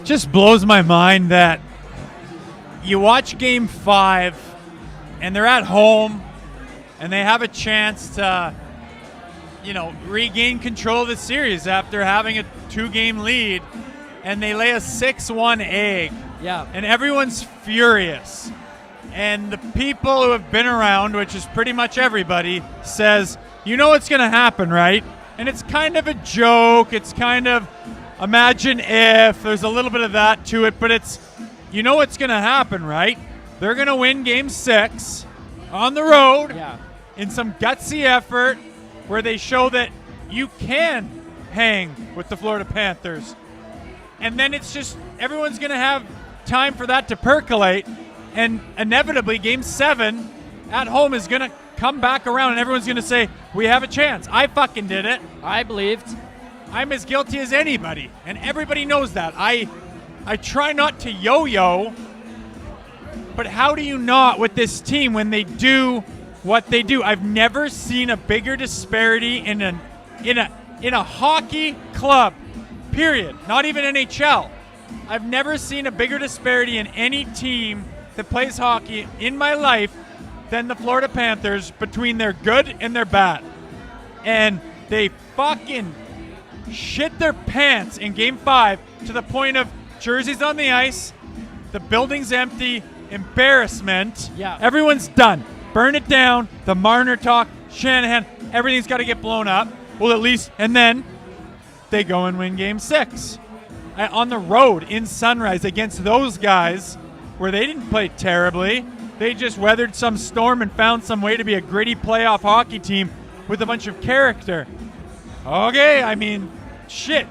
just blows my mind that you watch Game 5 and they're at home and they have a chance to, regain control of the series after having a 2-game lead, and they lay a 6-1 egg. Yeah. And everyone's furious. And the people who have been around, which is pretty much everybody, says, you know what's going to happen, right? And it's kind of a joke. It's kind of imagine if. There's a little bit of that to it, but it's, you know what's going to happen, right? They're going to win Game 6 on the road in some gutsy effort where they show that you can hang with the Florida Panthers. And then it's just everyone's going to have time for that to percolate. And inevitably, Game 7 at home is going to come back around and everyone's going to say, we have a chance. I fucking did it. I believed. I'm as guilty as anybody. And everybody knows that. I try not to yo-yo, but how do you not with this team when they do what they do? I've never seen a bigger disparity in a hockey club, period. Not even NHL. I've never seen a bigger disparity in any team that plays hockey in my life than the Florida Panthers between their good and their bad. And they fucking shit their pants in Game 5 to the point of jerseys on the ice, the building's empty, embarrassment. Yeah. Everyone's done. Burn it down. The Marner talk, Shanahan, everything's got to get blown up. Well, at least, and then they go and win Game 6 on the road in Sunrise against those guys where they didn't play terribly. They just weathered some storm and found some way to be a gritty playoff hockey team with a bunch of character. Okay, I mean, shit.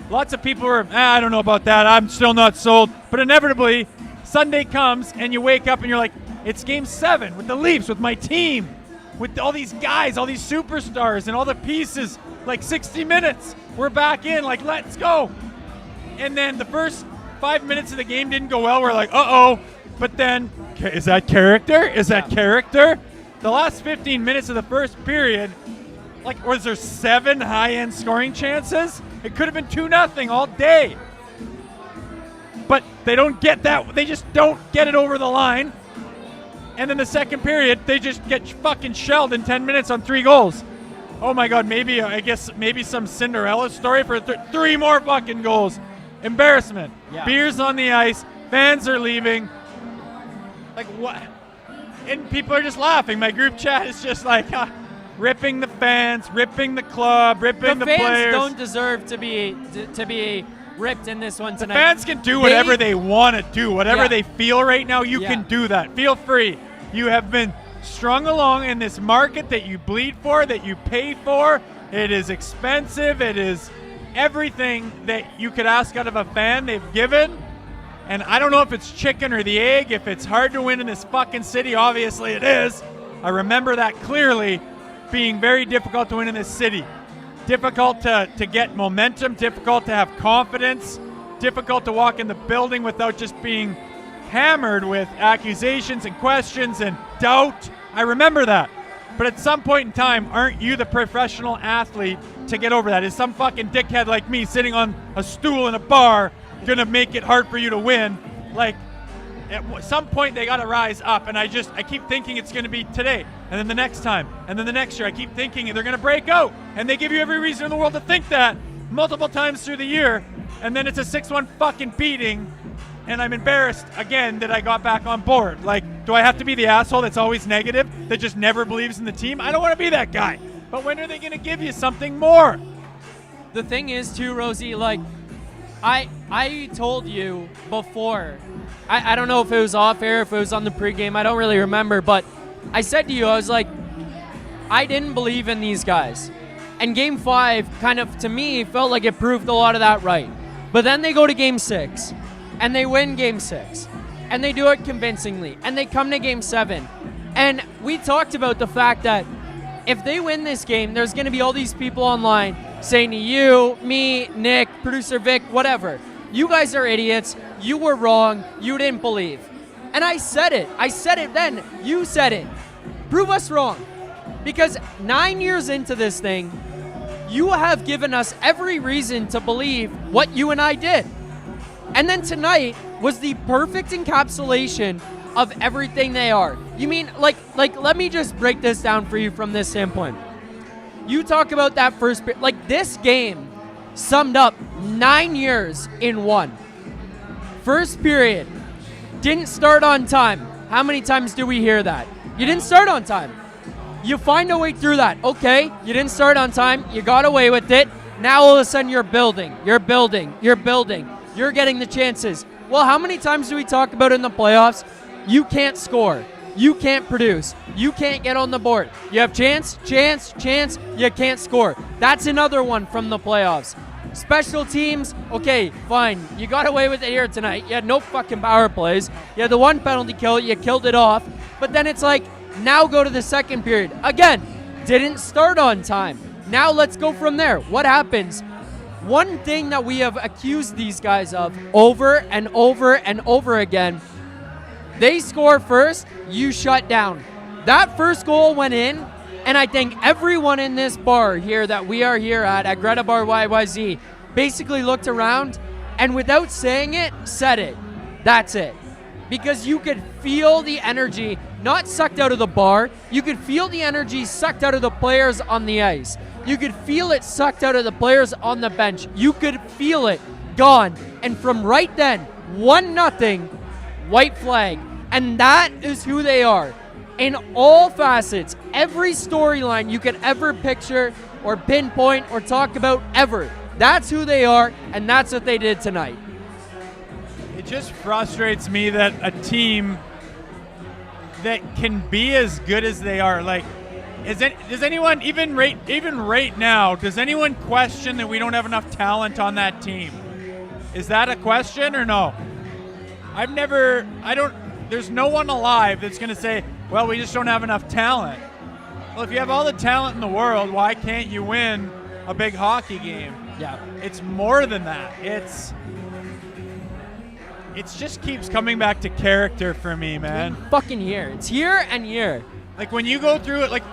Lots of people are, I don't know about that. I'm still not sold. But inevitably, Sunday comes and you wake up and you're like, it's Game 7 with the Leafs, with my team, with all these guys, all these superstars and all the pieces, like 60 minutes. We're back in, like, let's go. And then the first 5 minutes of the game didn't go well. We're like, uh-oh. But then, is that character? Is that character? The last 15 minutes of the first period, like, was there 7 high-end scoring chances? It could have been 2-0 all day. But they don't get that. They just don't get it over the line. And then the second period, they just get fucking shelled in 10 minutes on 3 goals. Oh my God, maybe some Cinderella story for 3 more fucking goals. Embarrassment. Yeah. Beers on the ice. Fans are leaving. Like, what? And people are just laughing. My group chat is just like, ripping the fans, ripping the club, ripping the players. The fans don't deserve to be ripped in this one tonight. The fans can do whatever they want to do. Whatever they feel right now, you can do that. Feel free. You have been strung along in this market that you bleed for, that you pay for. It is expensive. It is everything that you could ask out of a fan they've given. And I don't know if it's chicken or the egg, if it's hard to win in this fucking city. Obviously it is. I remember that clearly being very difficult to win in this city. Difficult to get momentum, difficult to have confidence, difficult to walk in the building without just being hammered with accusations and questions and doubt. I remember that. But at some point in time, aren't you the professional athlete to get over that? Is some fucking dickhead like me sitting on a stool in a bar gonna make it hard for you to win? Like, at some point they gotta rise up, and I keep thinking it's gonna be today, and then the next time, and then the next year. I keep thinking they're gonna break out, and they give you every reason in the world to think that multiple times through the year, and then it's a 6-1 fucking beating, and I'm embarrassed again that I got back on board. Like, do I have to be the asshole that's always negative, that just never believes in the team? I don't want to be that guy. But when are they gonna give you something more? The thing is, too, Rosie, like, I told you before, I don't know if it was off air, if it was on the pregame, I don't really remember, but I said to you, I was like, I didn't believe in these guys. And Game 5 kind of, to me, felt like it proved a lot of that right. But then they go to Game 6, and they win Game 6, and they do it convincingly, and they come to Game 7. And we talked about the fact that if they win this game, there's going to be all these people online saying to you, me, Nick, producer Vic, whatever, you guys are idiots, you were wrong, you didn't believe. And I said it then, you said it. Prove us wrong. Because 9 years into this thing, you have given us every reason to believe what you and I did. And then tonight was the perfect encapsulation of everything they are. You mean, like, let me just break this down for you from this standpoint. You talk about that first, like, this game summed up 9 years in one. First period, didn't start on time. How many times do we hear that? You didn't start on time. You find a way through that. Okay, you didn't start on time. You got away with it. Now all of a sudden you're building. You're getting the chances. Well, how many times do we talk about in the playoffs? You can't score. You can't produce. You can't get on the board. You have chance. You can't score. That's another one from the playoffs. Special teams, okay, fine. You got away with it here tonight. You had no fucking power plays. You had the one penalty kill. You killed it off. But then it's like, now go to the second period. Again, didn't start on time. Now let's go from there. What happens? One thing that we have accused these guys of over and over again, they score first, you shut down. That first goal went in, and I think everyone in this bar here that we are here at Greta Bar YYZ, basically looked around and without saying it, said it. That's it. Because you could feel the energy not sucked out of the bar, you could feel the energy sucked out of the players on the ice. You could feel it sucked out of the players on the bench. You could feel it gone. And from right then, 1-0, white flag. And that is who they are. In all facets, every storyline you could ever picture or pinpoint or talk about ever. That's who they are, and that's what they did tonight. It just frustrates me that a team that can be as good as they are, like, does anyone, even right now, does anyone question that we don't have enough talent on that team? Is that a question or no? There's no one alive that's going to say, well, we just don't have enough talent. Well, if you have all the talent in the world, why can't you win a big hockey game? Yeah. It's more than that. It's just keeps coming back to character for me, man. Fucking here. It's here and here. Like when you go through it, like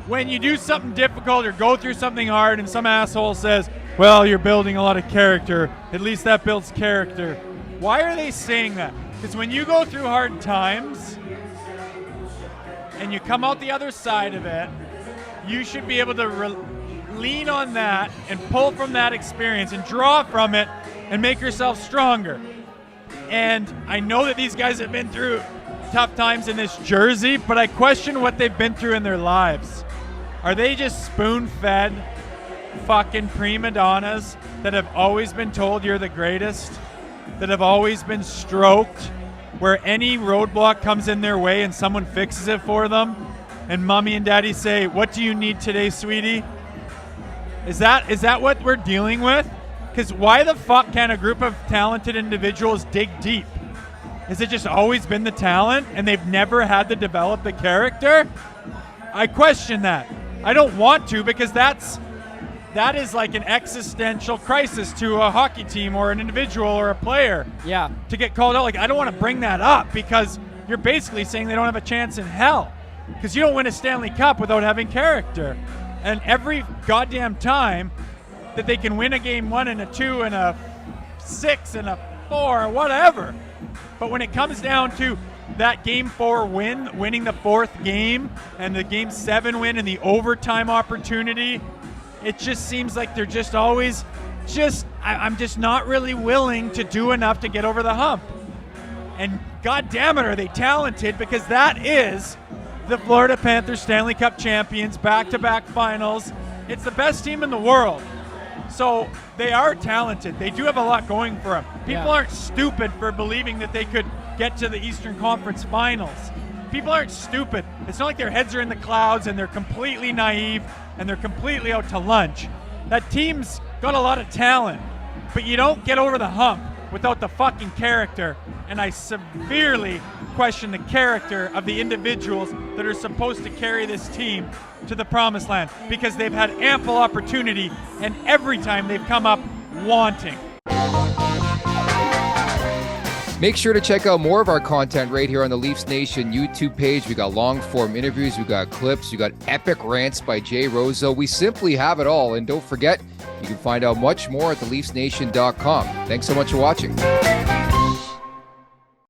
when you do something difficult or go through something hard and some asshole says, well, you're building a lot of character, at least that builds character. Why are they saying that? Because when you go through hard times and you come out the other side of it, you should be able to lean on that and pull from that experience and draw from it and make yourself stronger. And I know that these guys have been through tough times in this jersey, but I question what they've been through in their lives. Are they just spoon-fed fucking prima donnas that have always been told you're the greatest, that have always been stroked, where any roadblock comes in their way and someone fixes it for them, and mommy and daddy say, what do you need today, sweetie? Is that what we're dealing with? Because why the fuck can a group of talented individuals dig deep? Has it just always been the talent and they've never had to develop the character? I question that. I don't want to, because that is like an existential crisis to a hockey team or an individual or a player. Yeah. To get called out. Like, I don't want to bring that up because you're basically saying they don't have a chance in hell. Because you don't win a Stanley Cup without having character. And every goddamn time that they can win a game 1 and a 2 and a 6 and a 4 or whatever. But when it comes down to that game 4 win, winning the 4th game, and the game 7 win and the overtime opportunity, it just seems like they're just always I'm just not really willing to do enough to get over the hump. And god damn it, are they talented, because that is the Florida Panthers Stanley Cup champions, back-to-back finals. It's the best team in the world. So they are talented. They do have a lot going for them. People aren't stupid for believing that they could get to the Eastern Conference Finals. People aren't stupid. It's not like their heads are in the clouds and they're completely naive and they're completely out to lunch. That team's got a lot of talent, but you don't get over the hump without the fucking character. And I severely question the character of the individuals that are supposed to carry this team to the promised land, because they've had ample opportunity and every time they've come up wanting. Make sure to check out more of our content right here on the Leafs Nation YouTube page. We got long form interviews, we got clips, we got epic rants by Jay Rosehill. We simply have it all. And don't forget, You can find out much more at theleafsnation.com. Thanks so much for watching.